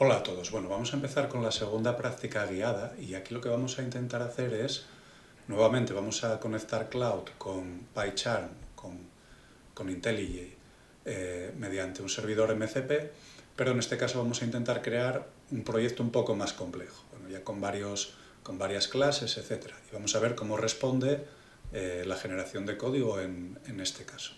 Hola a todos. Bueno, vamos a empezar con la segunda práctica guiada y aquí lo que vamos a intentar hacer es, nuevamente vamos a conectar Cloud con PyCharm, con IntelliJ, mediante un servidor MCP, pero en este caso vamos a intentar crear un proyecto un poco más complejo, bueno, ya con varias clases, etc. Y vamos a ver cómo responde la generación de código en este caso.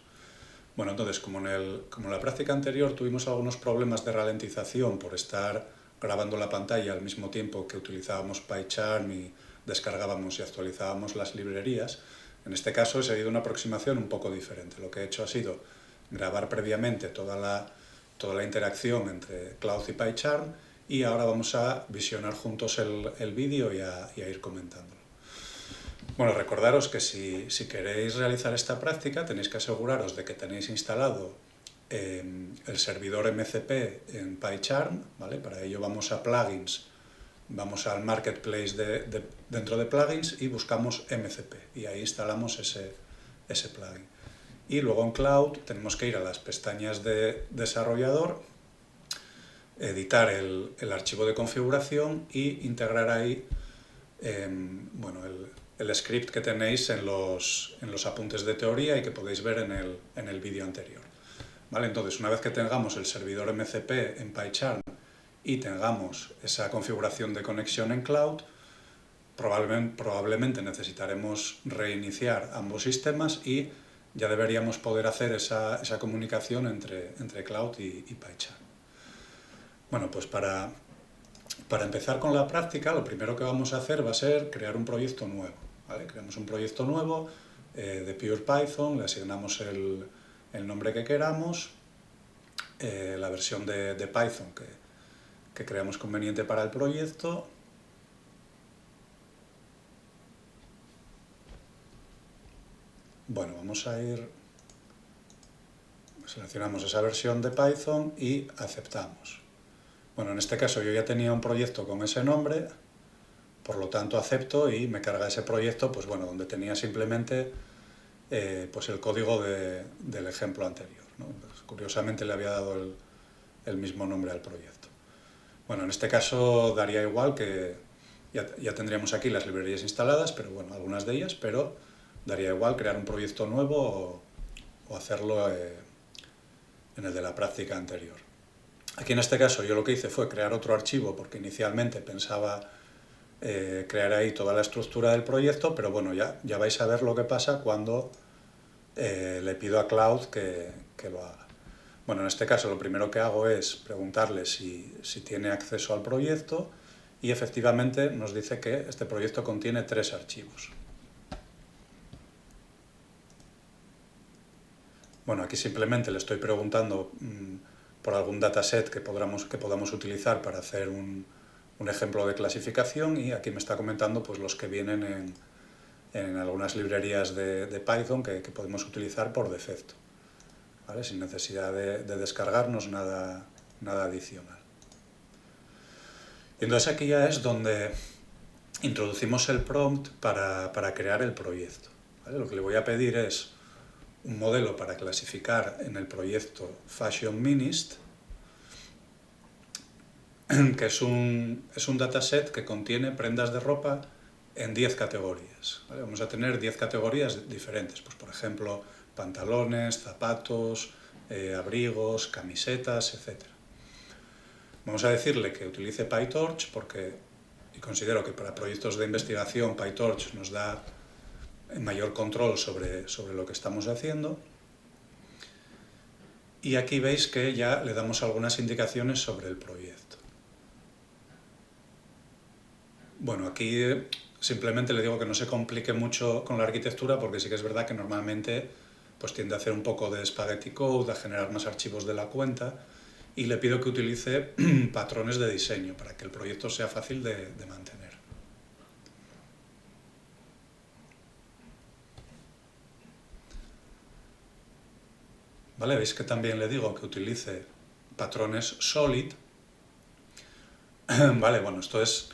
Bueno, entonces, como en la práctica anterior tuvimos algunos problemas de ralentización por estar grabando la pantalla al mismo tiempo que utilizábamos PyCharm y descargábamos y actualizábamos las librerías, en este caso he seguido una aproximación un poco diferente. Lo que he hecho ha sido grabar previamente toda la interacción entre Cloud y PyCharm y ahora vamos a visionar juntos el vídeo y a ir comentándolo. Bueno, recordaros que si queréis realizar esta práctica tenéis que aseguraros de que tenéis instalado el servidor MCP en PyCharm, ¿vale? Para ello vamos a Plugins, vamos al Marketplace dentro de Plugins y buscamos MCP y ahí instalamos ese plugin. Y luego en Cloud tenemos que ir a las pestañas de desarrollador, editar el archivo de configuración y integrar ahí bueno, el script que tenéis en los apuntes de teoría y que podéis ver en el vídeo anterior. ¿Vale? Entonces, una vez que tengamos el servidor MCP en PyCharm y tengamos esa configuración de conexión en Cloud, probablemente necesitaremos reiniciar ambos sistemas y ya deberíamos poder hacer esa comunicación entre Cloud y PyCharm. Bueno, pues para empezar con la práctica, lo primero que vamos a hacer va a ser crear un proyecto nuevo. ¿Vale? Creamos un proyecto nuevo de Pure Python, le asignamos el nombre que queramos, la versión de Python que creamos conveniente para el proyecto. Bueno, vamos a ir, seleccionamos esa versión de Python y aceptamos. Bueno, en este caso yo ya tenía un proyecto con ese nombre, por lo tanto acepto y me carga ese proyecto, pues bueno, donde tenía simplemente pues el código del ejemplo anterior, ¿no? Pues, curiosamente le había dado el mismo nombre al proyecto. Bueno, en este caso daría igual que ya tendríamos aquí las librerías instaladas, pero bueno, algunas de ellas, pero daría igual crear un proyecto nuevo o hacerlo en el de la práctica anterior. Aquí en este caso yo lo que hice fue crear otro archivo porque inicialmente pensaba crear ahí toda la estructura del proyecto, pero bueno, ya vais a ver lo que pasa cuando le pido a Cloud que lo haga. Bueno, en este caso lo primero que hago es preguntarle si tiene acceso al proyecto y efectivamente nos dice que este proyecto contiene 3 archivos. Bueno, aquí simplemente le estoy preguntando por algún dataset que podamos utilizar para hacer un ejemplo de clasificación y aquí me está comentando pues, los que vienen en algunas librerías de Python que podemos utilizar por defecto, ¿vale? Sin necesidad de descargarnos nada adicional. Y entonces aquí ya es donde introducimos el prompt para crear el proyecto, ¿vale? Lo que le voy a pedir es un modelo para clasificar en el proyecto FashionMinist, que es un dataset que contiene prendas de ropa en 10 categorías. ¿Vale? Vamos a tener 10 categorías diferentes, pues por ejemplo, pantalones, zapatos, abrigos, camisetas, etc. Vamos a decirle que utilice PyTorch y considero que para proyectos de investigación PyTorch nos da mayor control sobre lo que estamos haciendo. Y aquí veis que ya le damos algunas indicaciones sobre el proyecto. Bueno, aquí simplemente le digo que no se complique mucho con la arquitectura porque sí que es verdad que normalmente pues, tiende a hacer un poco de spaghetti code, a generar más archivos de la cuenta y le pido que utilice patrones de diseño para que el proyecto sea fácil de mantener. ¿Vale? Veis que también le digo que utilice patrones solid. Vale, bueno, esto es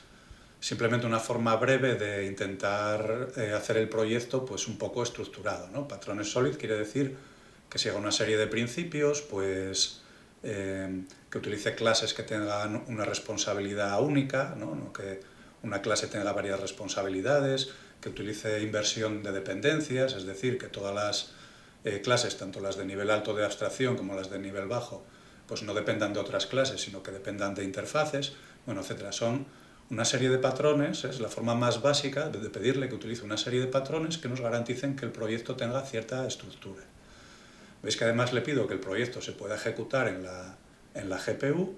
simplemente una forma breve de intentar hacer el proyecto pues un poco estructurado, ¿no? Patrones solid quiere decir que siga una serie de principios, pues que utilice clases que tengan una responsabilidad única, no que una clase tenga varias responsabilidades, que utilice inversión de dependencias, es decir, que todas las clases, tanto las de nivel alto de abstracción como las de nivel bajo, pues no dependan de otras clases, sino que dependan de interfaces, bueno, etcétera. Son una serie de patrones, es la forma más básica de pedirle que utilice una serie de patrones que nos garanticen que el proyecto tenga cierta estructura. Veis que además le pido que el proyecto se pueda ejecutar en la GPU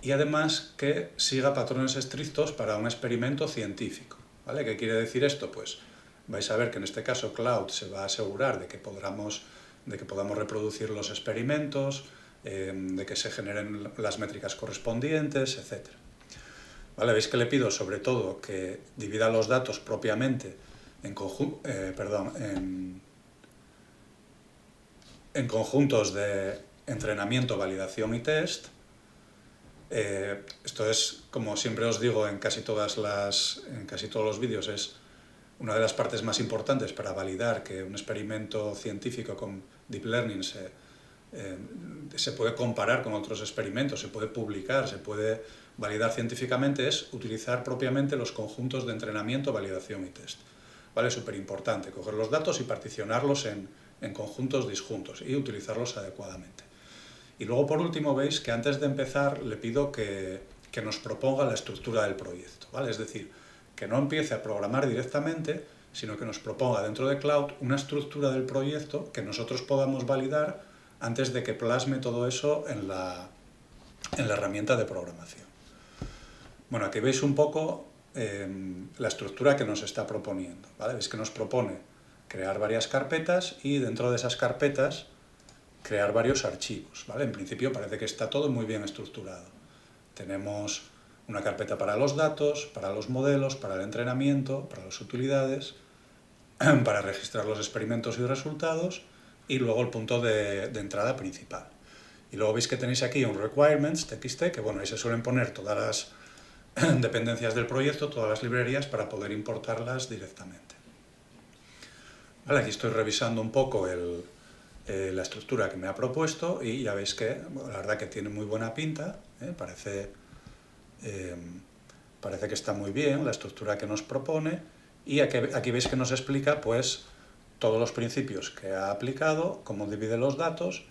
y además que siga patrones estrictos para un experimento científico. ¿Vale? ¿Qué quiere decir esto? Pues vais a ver que en este caso Cloud se va a asegurar de que podamos reproducir los experimentos, de que se generen las métricas correspondientes, etc. ¿Vale? Veis que le pido sobre todo que divida los datos propiamente en conjuntos de entrenamiento, validación y test. Esto es, como siempre os digo en casi todos los vídeos, es una de las partes más importantes para validar que un experimento científico con Deep Learning se puede comparar con otros experimentos, se puede publicar, se puede validar científicamente, es utilizar propiamente los conjuntos de entrenamiento, validación y test. ¿Vale? Es súper importante coger los datos y particionarlos en conjuntos disjuntos y utilizarlos adecuadamente. Y luego, por último, veis que antes de empezar le pido que nos proponga la estructura del proyecto, ¿vale? Es decir, que no empiece a programar directamente, sino que nos proponga dentro de Cloud una estructura del proyecto que nosotros podamos validar antes de que plasme todo eso en la herramienta de programación. Bueno, aquí veis un poco la estructura que nos está proponiendo, ¿vale? Veis que nos propone crear varias carpetas y dentro de esas carpetas crear varios archivos, ¿vale? En principio parece que está todo muy bien estructurado. Tenemos una carpeta para los datos, para los modelos, para el entrenamiento, para las utilidades, para registrar los experimentos y resultados, y luego el punto de entrada principal. Y luego veis que tenéis aquí un requirements.txt, que bueno, ahí se suelen poner todas las dependencias del proyecto, todas las librerías para poder importarlas directamente. Vale, aquí estoy revisando un poco la estructura que me ha propuesto y ya veis que la verdad que tiene muy buena pinta, parece que está muy bien la estructura que nos propone y aquí veis que nos explica pues todos los principios que ha aplicado, cómo divide los datos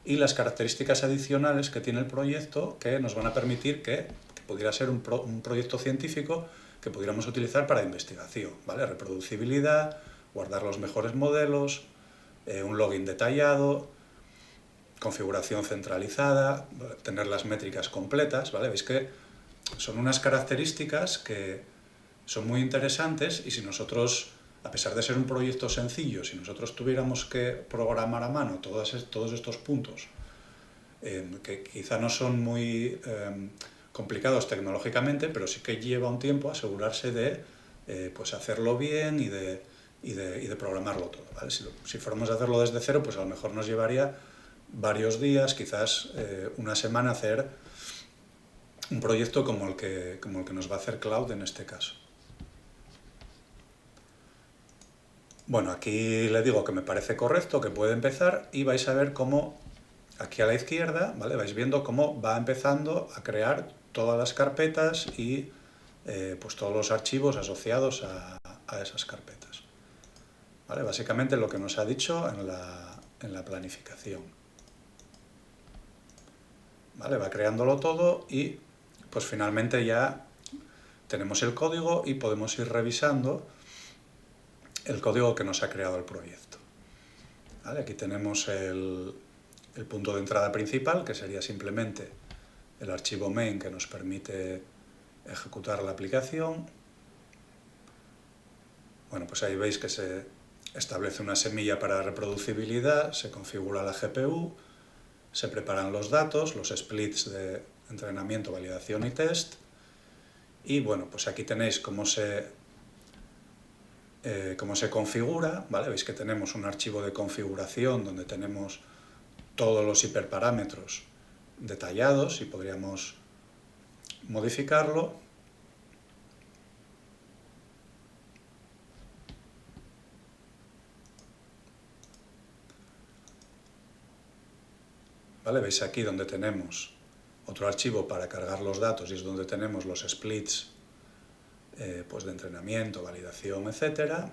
y las características adicionales que tiene el proyecto que nos van a permitir que pudiera ser un proyecto científico que pudiéramos utilizar para investigación, ¿vale? Reproducibilidad, guardar los mejores modelos, un login detallado, configuración centralizada, tener las métricas completas, ¿vale? Veis que son unas características que son muy interesantes y si nosotros, a pesar de ser un proyecto sencillo, si nosotros tuviéramos que programar a mano todos estos puntos, que quizá no son muy complicados tecnológicamente, pero sí que lleva un tiempo asegurarse de pues hacerlo bien y de programarlo todo, ¿vale? Si fuéramos a hacerlo desde cero, pues a lo mejor nos llevaría varios días, quizás una semana, hacer un proyecto como el que nos va a hacer Cloud en este caso. Bueno, aquí le digo que me parece correcto, que puede empezar y vais a ver cómo aquí a la izquierda, ¿vale? Vais viendo cómo va empezando a crear todas las carpetas y pues todos los archivos asociados a esas carpetas. ¿Vale? Básicamente lo que nos ha dicho en la planificación. ¿Vale? Va creándolo todo y pues finalmente ya tenemos el código y podemos ir revisando el código que nos ha creado el proyecto. ¿Vale? Aquí tenemos el punto de entrada principal, que sería simplemente el archivo main que nos permite ejecutar la aplicación. Bueno, pues ahí veis que se establece una semilla para reproducibilidad, se configura la GPU, se preparan los datos, los splits de entrenamiento, validación y test. Y bueno, pues aquí tenéis cómo se configura, ¿vale? Veis que tenemos un archivo de configuración donde tenemos todos los hiperparámetros detallados y podríamos modificarlo. ¿vale? Veis aquí donde tenemos otro archivo para cargar los datos y es donde tenemos los splits pues de entrenamiento, validación, etc.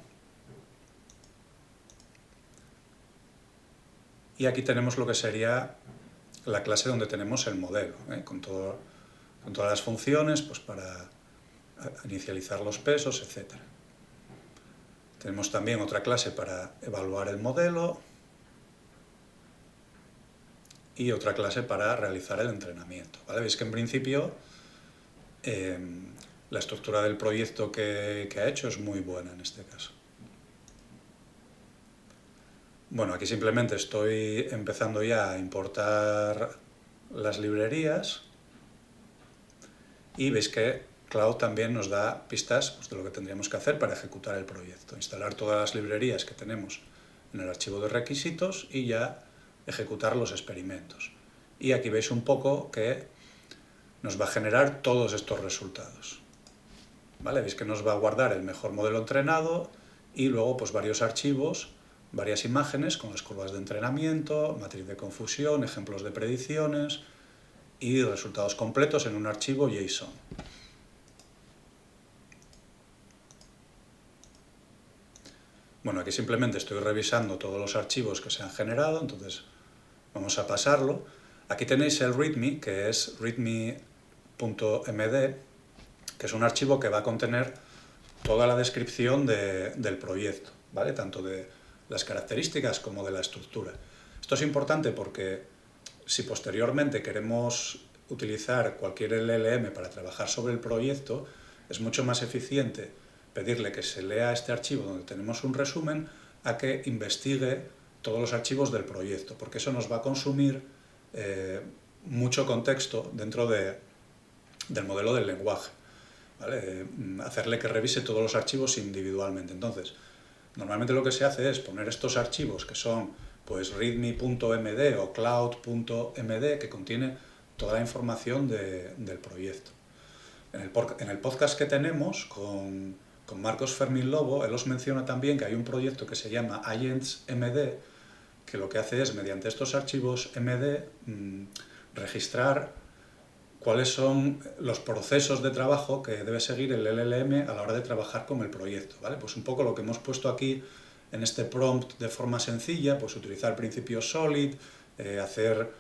Y aquí tenemos lo que sería la clase donde tenemos el modelo, con todas las funciones pues para inicializar los pesos, etc. Tenemos también otra clase para evaluar el modelo y otra clase para realizar el entrenamiento, ¿vale? Veis que en principio la estructura del proyecto que ha hecho es muy buena en este caso. Bueno, aquí simplemente estoy empezando ya a importar las librerías y veis que Cloud también nos da pistas pues, de lo que tendríamos que hacer para ejecutar el proyecto. Instalar todas las librerías que tenemos en el archivo de requisitos y ya ejecutar los experimentos. Y aquí veis un poco que nos va a generar todos estos resultados. ¿Vale? Veis que nos va a guardar el mejor modelo entrenado y luego pues, varios archivos, varias imágenes con las curvas de entrenamiento, matriz de confusión, ejemplos de predicciones y resultados completos en un archivo JSON. Bueno, aquí simplemente estoy revisando todos los archivos que se han generado, entonces vamos a pasarlo. Aquí tenéis el README, que es readme.md, que es un archivo que va a contener toda la descripción del proyecto, ¿vale? Tanto de las características como de la estructura. Esto es importante porque si posteriormente queremos utilizar cualquier LLM para trabajar sobre el proyecto, es mucho más eficiente pedirle que se lea este archivo donde tenemos un resumen a que investigue todos los archivos del proyecto, porque eso nos va a consumir mucho contexto dentro del modelo del lenguaje, ¿vale? Hacerle que revise todos los archivos individualmente. Entonces, normalmente lo que se hace es poner estos archivos que son pues readme.md o cloud.md, que contiene toda la información del proyecto. En el podcast que tenemos con Marcos Fermín Lobo, él os menciona también que hay un proyecto que se llama AgentsMD, que lo que hace es, mediante estos archivos MD, registrar cuáles son los procesos de trabajo que debe seguir el LLM a la hora de trabajar con el proyecto, ¿vale? Pues un poco lo que hemos puesto aquí en este prompt de forma sencilla, pues utilizar principios SOLID, hacer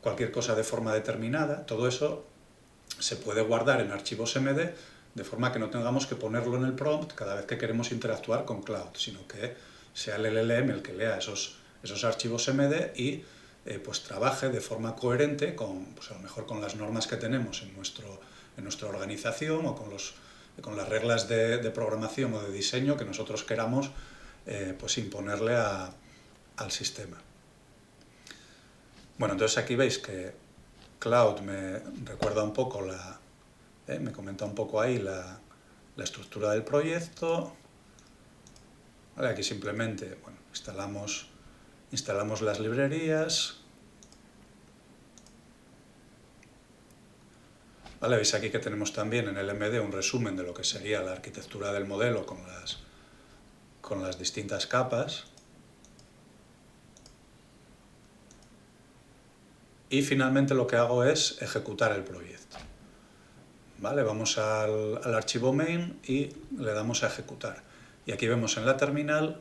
cualquier cosa de forma determinada, todo eso se puede guardar en archivos MD de forma que no tengamos que ponerlo en el prompt cada vez que queremos interactuar con Cloud, sino que sea el LLM el que lea esos archivos MD y pues trabaje de forma coherente con, pues a lo mejor con las normas que tenemos en nuestra organización o con las reglas de programación o de diseño que nosotros queramos pues imponerle al sistema. Bueno, entonces aquí veis que Cloud me recuerda un poco me comenta un poco ahí la estructura del proyecto. Vale, aquí simplemente bueno, instalamos las librerías. Vale, veis aquí que tenemos también en el MD un resumen de lo que sería la arquitectura del modelo con las distintas capas. Y finalmente lo que hago es ejecutar el proyecto. ¿Vale? Vamos al archivo main y le damos a ejecutar. Y aquí vemos en la terminal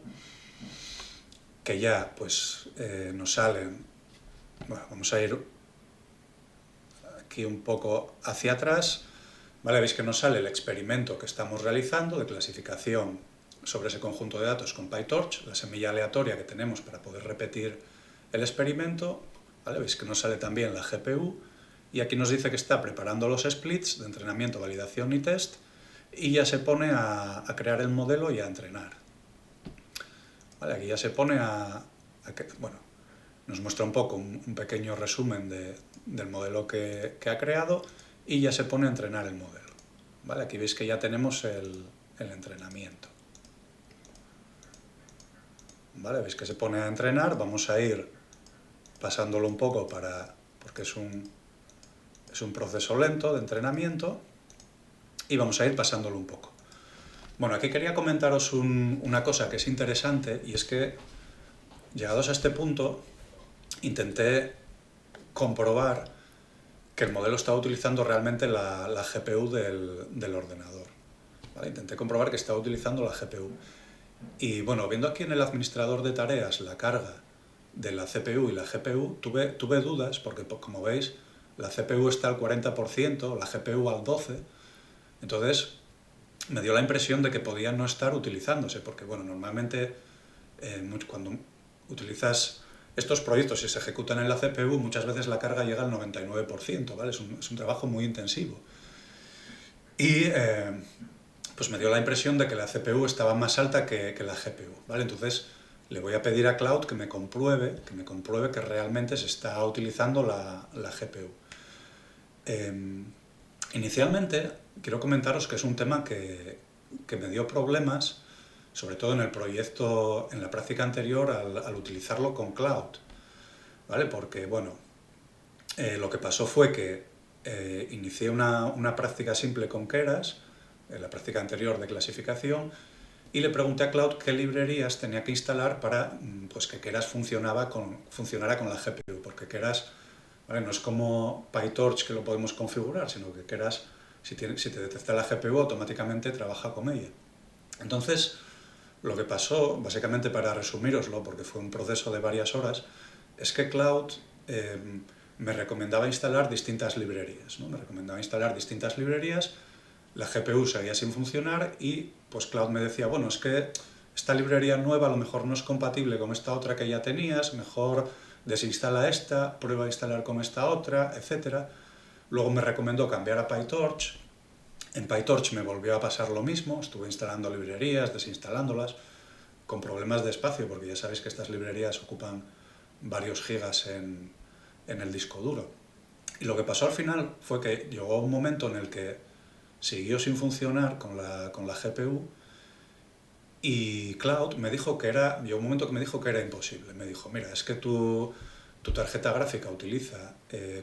que ya pues, nos salen, bueno, vamos a ir aquí un poco hacia atrás, ¿vale? Veis que nos sale el experimento que estamos realizando de clasificación sobre ese conjunto de datos con PyTorch, la semilla aleatoria que tenemos para poder repetir el experimento, ¿vale? Veis que nos sale también la GPU y aquí nos dice que está preparando los splits de entrenamiento, validación y test y ya se pone a crear el modelo y a entrenar. ¿Vale? Aquí ya se pone bueno, nos muestra un poco un pequeño resumen del modelo que ha creado y ya se pone a entrenar el modelo. ¿Vale? Aquí veis que ya tenemos el entrenamiento. ¿Vale? Veis que se pone a entrenar, vamos a ir pasándolo un poco porque es un proceso lento de entrenamiento y vamos a ir pasándolo un poco. Bueno, aquí quería comentaros una cosa que es interesante y es que, llegados a este punto, intenté comprobar que el modelo estaba utilizando realmente la GPU del ordenador. ¿Vale? Intenté comprobar que estaba utilizando la GPU. Y bueno, viendo aquí en el administrador de tareas la carga de la CPU y la GPU, tuve dudas, porque como veis, la CPU está al 40%, la GPU al 12%, entonces me dio la impresión de que podían no estar utilizándose, porque bueno, normalmente cuando utilizas estos proyectos y se ejecutan en la CPU, muchas veces la carga llega al 99%, ¿vale? Es un trabajo muy intensivo. Y pues me dio la impresión de que la CPU estaba más alta que la GPU, ¿vale? Entonces le voy a pedir a Cloud que me compruebe que realmente se está utilizando la GPU. Inicialmente, quiero comentaros que es un tema que me dio problemas, sobre todo en el proyecto, en la práctica anterior, al utilizarlo con Cloud, ¿vale? Porque, bueno, lo que pasó fue que inicié una práctica simple con Keras, en la práctica anterior de clasificación, y le pregunté a Cloud qué librerías tenía que instalar para pues, que Keras funcionara con la GPU, porque Keras, ¿vale? No es como PyTorch que lo podemos configurar, sino que Keras, si te detecta la GPU, automáticamente trabaja con ella. Entonces, lo que pasó, básicamente para resumíroslo, porque fue un proceso de varias horas, es que Cloud me recomendaba instalar distintas librerías, ¿no? Me recomendaba instalar distintas librerías, la GPU seguía sin funcionar y pues Cloud me decía, bueno, es que esta librería nueva a lo mejor no es compatible con esta otra que ya tenías, mejor desinstala esta, prueba a instalar con esta otra, etc. Luego me recomendó cambiar a PyTorch. En PyTorch me volvió a pasar lo mismo, estuve instalando librerías, desinstalándolas, con problemas de espacio, porque ya sabéis que estas librerías ocupan varios gigas en el disco duro. Y lo que pasó al final fue que llegó un momento en el que siguió sin funcionar con la GPU y Cloud me dijo que llegó un momento que me dijo que era imposible. Me dijo, mira, es que tu tarjeta gráfica utiliza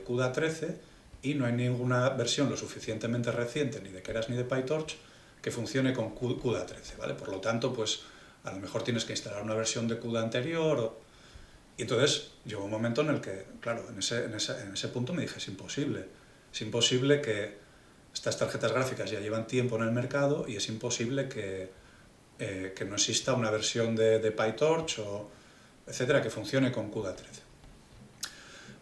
CUDA 13 y no hay ninguna versión lo suficientemente reciente ni de Keras ni de PyTorch que funcione con CUDA 13, ¿vale? Por lo tanto, pues a lo mejor tienes que instalar una versión de CUDA anterior. Y entonces llegó un momento en el que, claro, en ese punto me dije, es imposible que estas tarjetas gráficas ya llevan tiempo en el mercado y es imposible que no exista una versión de PyTorch o etcétera que funcione con CUDA 13.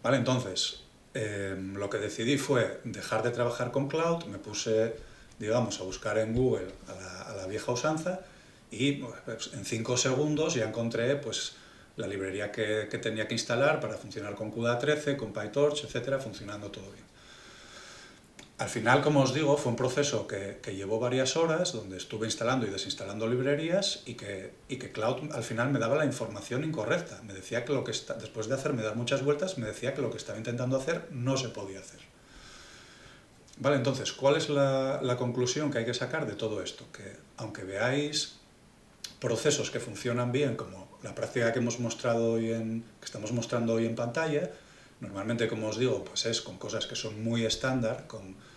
Vale, entonces lo que decidí fue dejar de trabajar con Cloud, me puse, digamos, a buscar en Google a la vieja usanza y pues, en 5 segundos ya encontré pues la librería que tenía que instalar para funcionar con CUDA 13, con PyTorch, etcétera, funcionando todo bien. Al final, como os digo, fue un proceso que llevó varias horas, donde estuve instalando y desinstalando librerías y que Cloud al final me daba la información incorrecta. Me decía que después de hacerme dar muchas vueltas, me decía que lo que estaba intentando hacer no se podía hacer. Vale, entonces, ¿cuál es la conclusión que hay que sacar de todo esto? Que aunque veáis procesos que funcionan bien, como la práctica que estamos mostrando hoy en pantalla, normalmente, como os digo, pues es con cosas que son muy estándar, con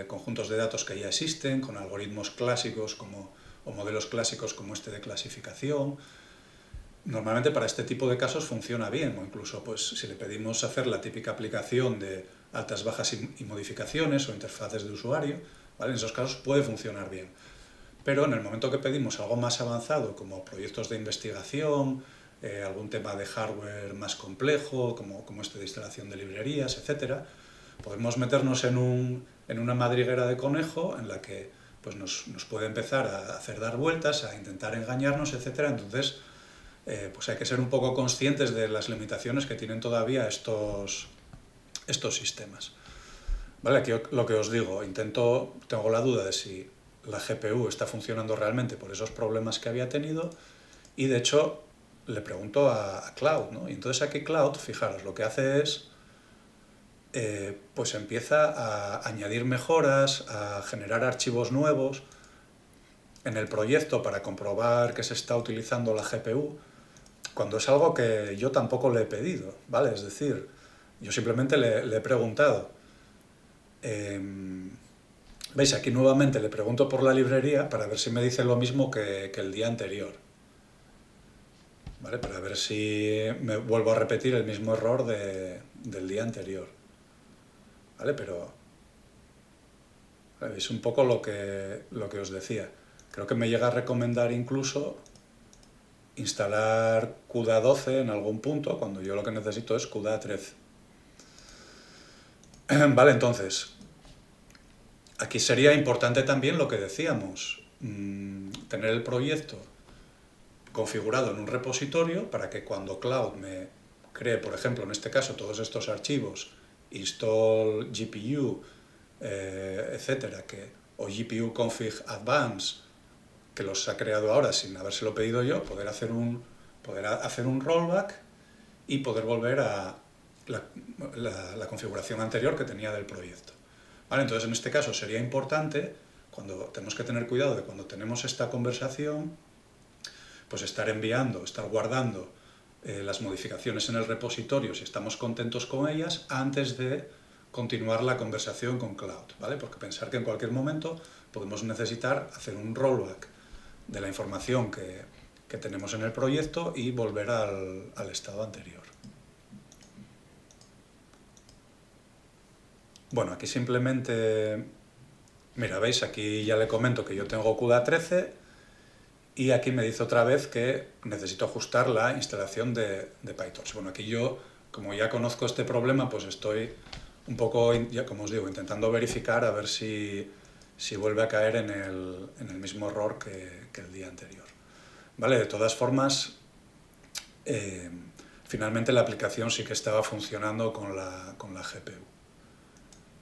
conjuntos de datos que ya existen, con algoritmos clásicos o modelos clásicos como este de clasificación. Normalmente para este tipo de casos funciona bien, o incluso pues, si le pedimos hacer la típica aplicación de altas, bajas y modificaciones o interfaces de usuario, ¿vale? En esos casos puede funcionar bien. Pero en el momento que pedimos algo más avanzado, como proyectos de investigación, algún tema de hardware más complejo, como este de instalación de librerías, etc., podemos meternos en una madriguera de conejo en la que pues, nos puede empezar a hacer dar vueltas, a intentar engañarnos, etc. Entonces, pues hay que ser un poco conscientes de las limitaciones que tienen todavía estos sistemas. ¿Vale? Aquí lo que os digo, tengo la duda de si la GPU está funcionando realmente por esos problemas que había tenido y de hecho le pregunto a Cloud, ¿no? Y entonces aquí Cloud, fijaros, lo que hace es pues empieza a añadir mejoras, a generar archivos nuevos en el proyecto para comprobar que se está utilizando la GPU, cuando es algo que yo tampoco le he pedido, ¿vale? Es decir, yo simplemente le he preguntado. ¿Veis? Aquí nuevamente le pregunto por la librería para ver si me dice lo mismo que el día anterior, ¿vale? Para ver si me vuelvo a repetir el mismo error de del día anterior. ¿Vale? Pero es un poco lo que os decía. Creo que me llega a recomendar incluso instalar CUDA 12 en algún punto, cuando yo lo que necesito es CUDA 13. Vale, entonces, aquí sería importante también lo que decíamos, tener el proyecto configurado en un repositorio para que cuando Cloud me cree, por ejemplo, en este caso, todos estos archivos, install GPU, etcétera, o GPU config advance, que los ha creado ahora sin habérselo pedido yo, poder hacer un rollback y poder volver a la configuración anterior que tenía del proyecto. ¿Vale? Entonces, en este caso sería importante, tenemos que tener cuidado de cuando tenemos esta conversación, pues estar guardando las modificaciones en el repositorio si estamos contentos con ellas antes de continuar la conversación con Cloud, ¿vale? Porque pensar que en cualquier momento podemos necesitar hacer un rollback de la información que tenemos en el proyecto y volver al estado anterior. Bueno, aquí simplemente, mira, veis, aquí ya le comento que yo tengo CUDA 13 y aquí me dice otra vez que necesito ajustar la instalación de PyTorch. Bueno, aquí yo, como ya conozco este problema, pues estoy un poco, ya como os digo, intentando verificar a ver si vuelve a caer en el mismo error que el día anterior. Vale, de todas formas, finalmente la aplicación sí que estaba funcionando con la GPU.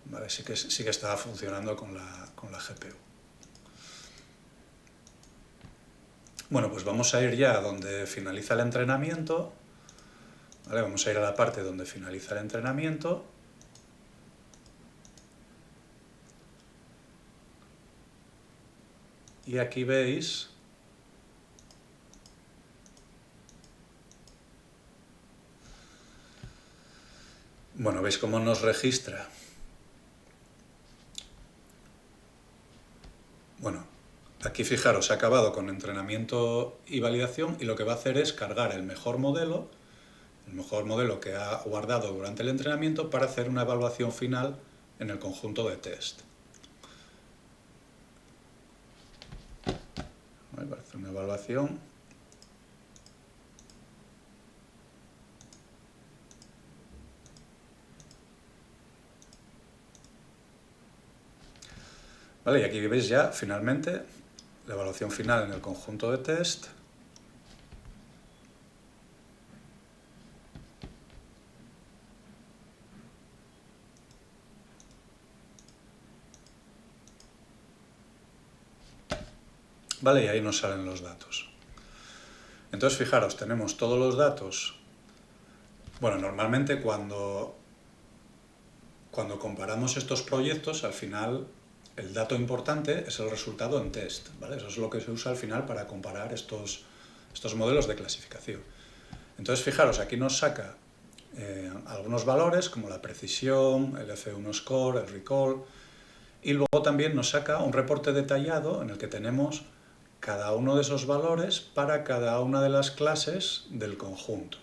Vale, sí que estaba funcionando con la GPU. Bueno, pues vamos a ir ya a donde finaliza el entrenamiento. ¿Vale? Vamos a ir a la parte donde finaliza el entrenamiento. Y aquí veis bueno, veis cómo nos registra. Bueno, aquí fijaros, ha acabado con entrenamiento y validación y lo que va a hacer es cargar el mejor modelo que ha guardado durante el entrenamiento para hacer una evaluación final en el conjunto de test. Vale, para hacer una evaluación. Vale, y aquí veis ya finalmente la evaluación final en el conjunto de test. Vale, y ahí nos salen los datos. Entonces, fijaros, tenemos todos los datos. Bueno, normalmente cuando comparamos estos proyectos, al final el dato importante es el resultado en test, ¿vale? Eso es lo que se usa al final para comparar estos modelos de clasificación. Entonces, fijaros, aquí nos saca algunos valores como la precisión, el F1 score, el recall, y luego también nos saca un reporte detallado en el que tenemos cada uno de esos valores para cada una de las clases del conjunto.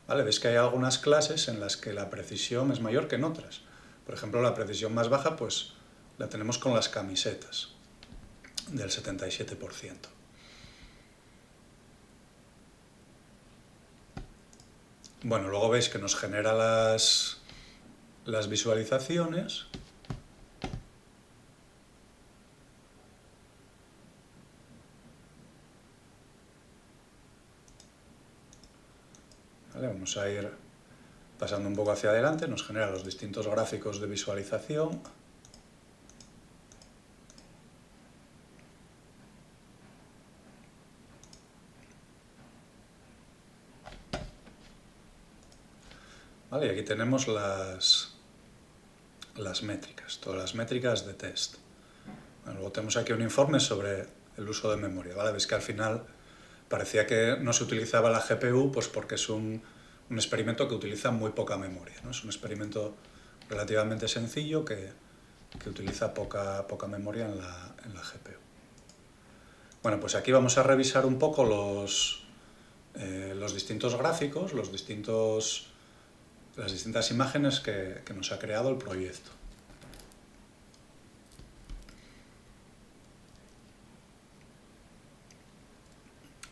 ¿Vale? Veis que hay algunas clases en las que la precisión es mayor que en otras. Por ejemplo, la precisión más baja pues la tenemos con las camisetas, del 77%. Bueno, luego veis que nos genera las visualizaciones. ¿Vale? Vamos a ir pasando un poco hacia adelante, nos genera los distintos gráficos de visualización. Vale, y aquí tenemos las métricas, todas las métricas de test. Bueno, luego tenemos aquí un informe sobre el uso de memoria. ¿Vale? Veis que al final parecía que no se utilizaba la GPU pues porque es un experimento que utiliza muy poca memoria, ¿no? Es un experimento relativamente sencillo que utiliza poca memoria en la GPU. Bueno, pues aquí vamos a revisar un poco los distintos gráficos, los distintos las distintas imágenes que nos ha creado el proyecto.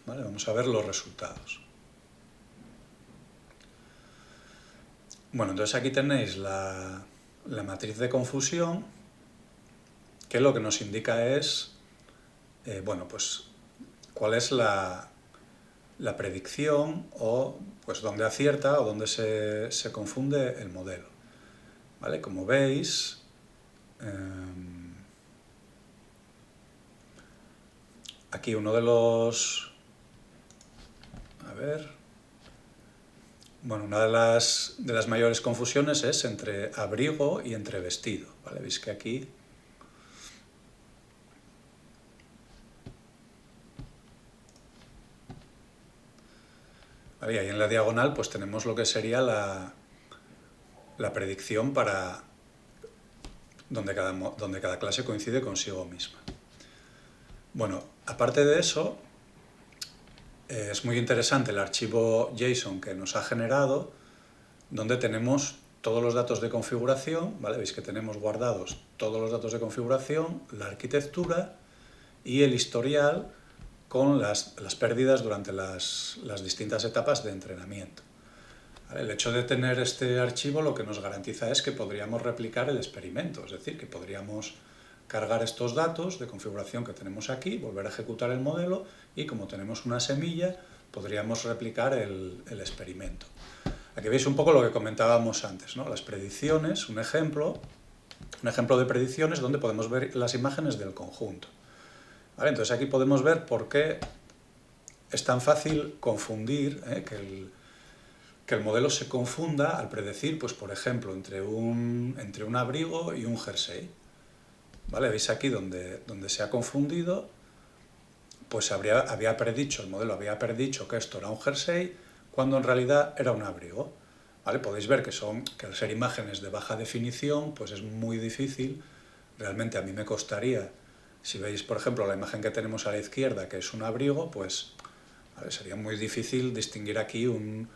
Vale, vamos a ver los resultados. Bueno, entonces aquí tenéis la matriz de confusión, que lo que nos indica es, bueno, pues cuál es la predicción o pues dónde acierta o dónde se confunde el modelo. ¿Vale? Como veis, aquí uno de los... A ver... Bueno, una de las mayores confusiones es entre abrigo y entre vestido. ¿Vale? Veis que aquí... Vale, y ahí en la diagonal pues tenemos lo que sería la predicción para donde cada clase coincide consigo misma. Bueno, aparte de eso, es muy interesante el archivo JSON que nos ha generado, donde tenemos todos los datos de configuración, ¿vale? Veis que tenemos guardados todos los datos de configuración, la arquitectura y el historial con las pérdidas durante las distintas etapas de entrenamiento. ¿Vale? El hecho de tener este archivo lo que nos garantiza es que podríamos replicar el experimento, es decir, que podríamos cargar estos datos de configuración que tenemos aquí, volver a ejecutar el modelo y como tenemos una semilla, podríamos replicar el experimento. Aquí veis un poco lo que comentábamos antes, ¿no? Las predicciones, un ejemplo de predicciones donde podemos ver las imágenes del conjunto. ¿Vale? Entonces aquí podemos ver por qué es tan fácil confundir, que el modelo se confunda al predecir, pues por ejemplo, entre un abrigo y un jersey. ¿Vale? Veis aquí donde se ha confundido, pues el modelo había predicho que esto era un jersey, cuando en realidad era un abrigo. ¿Vale? Podéis ver que al ser imágenes de baja definición, pues es muy difícil. Realmente a mí me costaría, si veis por ejemplo la imagen que tenemos a la izquierda, que es un abrigo, pues ¿vale? Sería muy difícil distinguir aquí un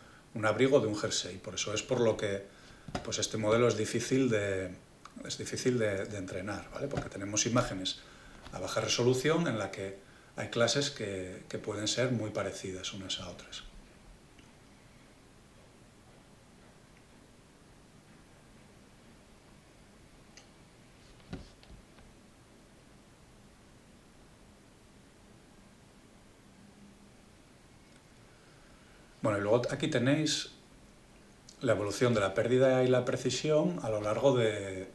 abrigo de un jersey. Por eso es por lo que pues este modelo es difícil de entrenar, ¿vale? Porque tenemos imágenes a baja resolución en la que hay clases que pueden ser muy parecidas unas a otras. Bueno, y luego aquí tenéis la evolución de la pérdida y la precisión a lo largo del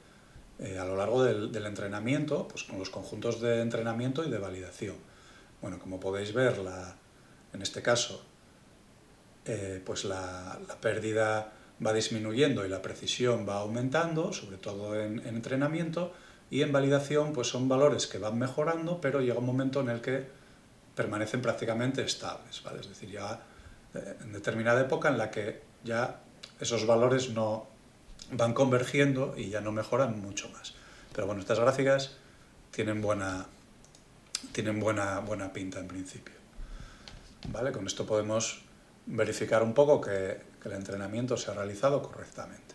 entrenamiento, pues con los conjuntos de entrenamiento y de validación. Bueno, como podéis ver, en este caso, pues la pérdida va disminuyendo y la precisión va aumentando, sobre todo en entrenamiento, y en validación pues son valores que van mejorando, pero llega un momento en el que permanecen prácticamente estables, ¿vale? Es decir, ya en determinada época en la que ya esos valores no van convergiendo y ya no mejoran mucho más. Pero bueno, estas gráficas tienen buena pinta en principio. ¿Vale? Con esto podemos verificar un poco que el entrenamiento se ha realizado correctamente.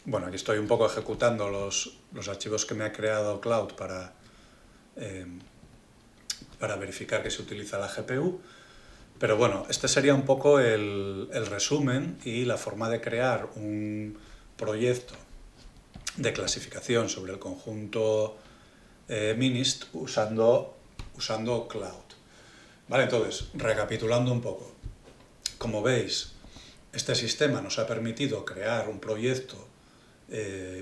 Bueno, aquí estoy un poco ejecutando los archivos que me ha creado Cloud para verificar que se utiliza la GPU. Pero bueno, este sería un poco el resumen y la forma de crear un proyecto de clasificación sobre el conjunto MNIST usando Cloud. Vale, entonces, recapitulando un poco, como veis, este sistema nos ha permitido crear un proyecto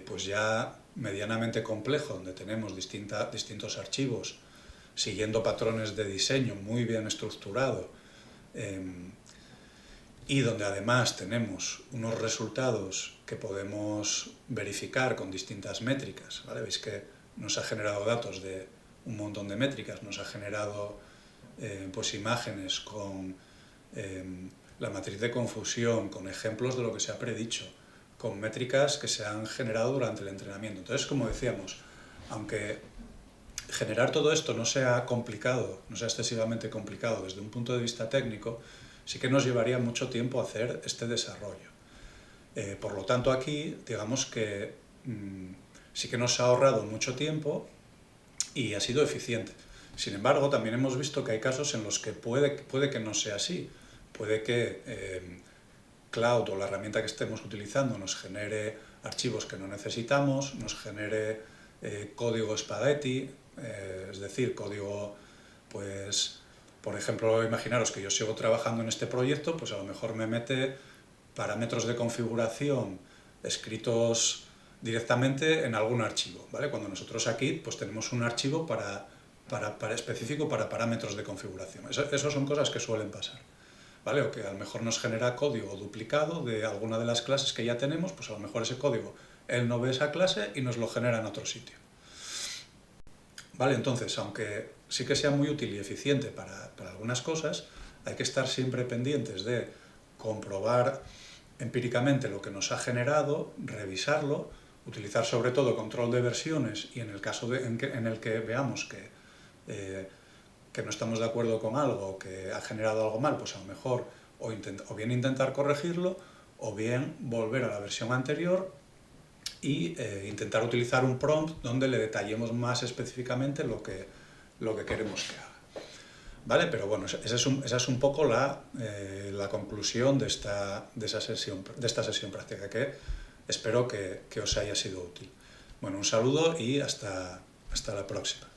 pues ya medianamente complejo, donde tenemos distintos archivos siguiendo patrones de diseño muy bien estructurado, y donde además tenemos unos resultados que podemos verificar con distintas métricas, ¿vale? Veis que nos ha generado datos de un montón de métricas, nos ha generado pues imágenes con la matriz de confusión, con ejemplos de lo que se ha predicho, con métricas que se han generado durante el entrenamiento. Entonces, como decíamos, aunque generar todo esto no sea complicado, no sea excesivamente complicado desde un punto de vista técnico, sí que nos llevaría mucho tiempo hacer este desarrollo. Por lo tanto, aquí, digamos que sí que nos ha ahorrado mucho tiempo y ha sido eficiente. Sin embargo, también hemos visto que hay casos en los que puede que no sea así. Puede que Cloud o la herramienta que estemos utilizando nos genere archivos que no necesitamos, nos genere código spaghetti, es decir, código, pues, por ejemplo, imaginaros que yo sigo trabajando en este proyecto, pues a lo mejor me mete parámetros de configuración escritos directamente en algún archivo, ¿vale? Cuando nosotros aquí pues tenemos un archivo específico para parámetros de configuración. Eso son cosas que suelen pasar, ¿vale? O que a lo mejor nos genera código duplicado de alguna de las clases que ya tenemos, pues a lo mejor ese código él no ve esa clase y nos lo genera en otro sitio. ¿Vale? Entonces, aunque sí que sea muy útil y eficiente para algunas cosas, hay que estar siempre pendientes de comprobar empíricamente lo que nos ha generado, revisarlo, utilizar sobre todo control de versiones y en el caso en el que veamos que no estamos de acuerdo con algo, que ha generado algo mal, pues a lo mejor o bien intentar corregirlo o bien volver a la versión anterior y intentar utilizar un prompt donde le detallemos más específicamente lo que queremos que haga. ¿Vale? Pero bueno, esa es un poco la conclusión de esta sesión práctica, que espero que os haya sido útil. Bueno, un saludo y hasta la próxima.